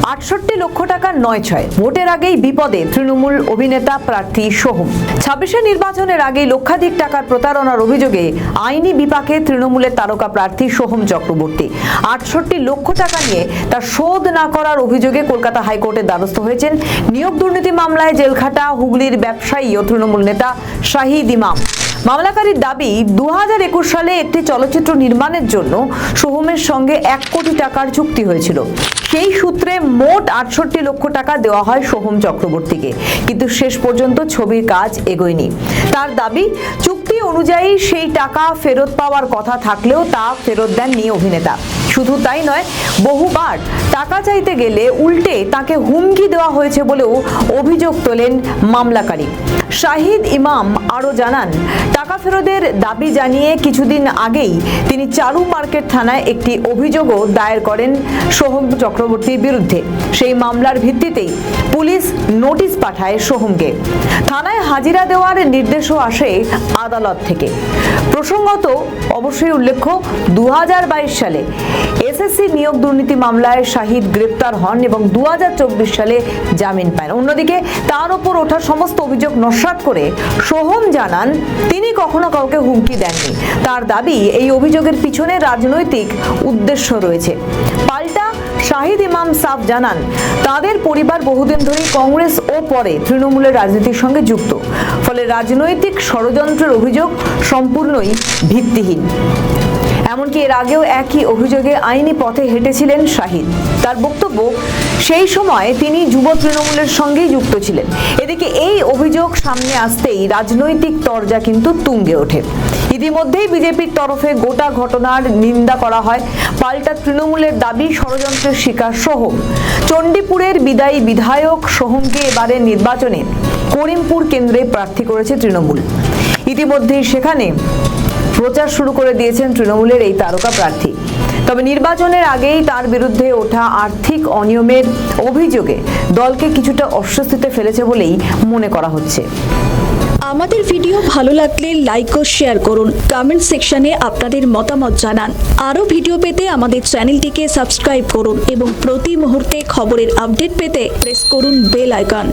৬৮ লক্ষ টাকা ৯-৬ ভোটের আগেই বিপদে তৃণমূল অভিনেতা প্রার্থী সোহম। ২৬শে নির্বাচনের আগেই লক্ষাধিক টাকার প্রতারণার অভিযোগে আইনি বিপাকে তৃণমূলের তারকা প্রার্থী সোহম চক্রবর্তী। ৬৮ লক্ষ টাকা নিয়ে তা শোধ না করার অভিযোগে কলকাতা হাইকোর্টের দ্বারস্থ হয়েছেন নিয়োগ দুর্নীতি মামলায় জেলখাটা হুগলির ব্যবসায়ী ও তৃণমূল নেতা শাহিদ ইমাম। মামলাকারীর দাবি, ২০২১ সালে একটি চলচ্চিত্র নির্মাণের জন্য সোহমের সঙ্গে ১ কোটি টাকার চুক্তি হয়েছিল। সেই সূত্রে মোট ৬৮ লক্ষ টাকা দেওয়া হয় সোহম চক্রবর্তীকে, কিন্তু শেষ পর্যন্ত ছবির কাজ এগোয়নি। তার দাবি, চুক্তি অনুযায়ী সেই টাকা ফেরত পাওয়ার কথা থাকলেও তা ফেরত দেননি অভিনেতা। শুধু তাই নয়, বহুবার টাকা চাইতে গেলে উল্টে তাকে হুমকি দেওয়া হয়েছে বলেও অভিযোগ তোলেন মামলাকারী। শাহিদ ইমাম আরও জানান, টাকা ফেরতের দাবি জানিয়ে কিছুদিন আগেই তিনি চারু মার্কেট থানায় একটি অভিযোগও দায়ের করেন সোহম চক্রবর্তীর বিরুদ্ধে। সেই মামলার ভিত্তিতেই পুলিশ নোটিশ পাঠায় সোহমকে। থানায় হাজিরা দেওয়ার নির্দেশও আসে আদালত থেকে। প্রসঙ্গত অবশ্যই উল্লেখ্য, ২০২২ সালে এসএসসি নিয়োগ দুর্নীতি মামলায় শাহিদ গ্রেপ্তার হন এবং ২০২৪ সালে জামিন পান। অন্যদিকে তার ওপর ওঠা সমস্ত অভিযোগ নস্যাৎ করে সোহম জানান, তিনি কখনো কাউকে হুমকি দেননি। তার দাবি, এই অভিযোগের পিছনে রাজনৈতিক উদ্দেশ্য রয়েছে। পাল্টা শাহিদ ইমাম সাফ জানান, তাদের পরিবার বহুদিন ধরেই কংগ্রেস ও পরে তৃণমূলের রাজনীতির সঙ্গে যুক্ত, ফলে রাজনৈতিক ষড়যন্ত্রের অভিযোগ সম্পূর্ণই ভিত্তিহীন। এমনকি এর আগেও একই অভিযোগে আইনি পথে হেঁটেছিলেন শাহিদ। তার বক্তব্য, সেই সময় তিনি যুব তৃণমূলের সঙ্গেই যুক্ত ছিলেন। এদিকে এই অভিযোগ সামনে আসতেই রাজনৈতিক তরজা কিন্তু তুঙ্গে ওঠে। ইতিমধ্যেই বিজেপির তরফে গোটা ঘটনার নিন্দা করা হয়। পাল্টা তৃণমূলের দাবি, ষড়যন্ত্রের শিকার সোহম। চণ্ডীপুরের বিদায়ী বিধায়ক সোহমকে এবারের নির্বাচনে করিমপুর কেন্দ্রে প্রার্থী করেছে তৃণমূল। ইতিমধ্যেই সেখানে প্রচার শুরু করে দিয়েছেন তৃণমূলের এই তারকা প্রার্থী। তবে নির্বাচনের আগেই তার বিরুদ্ধে ওঠা আর্থিক অনিয়মের অভিযোগে দলকে কিছুটা অস্বস্তিতে ফেলেছে বলেই মনে করা হচ্ছে। আমাদের ভিডিও ভালো লাগলে লাইক ও শেয়ার করুন। কমেন্ট সেকশনে আপনাদের মতামত জানান। আরও ভিডিও পেতে আমাদের চ্যানেলটিকে সাবস্ক্রাইব করুন এবং প্রতি মুহূর্তে খবরের আপডেট পেতে প্রেস করুন বেল আইকন।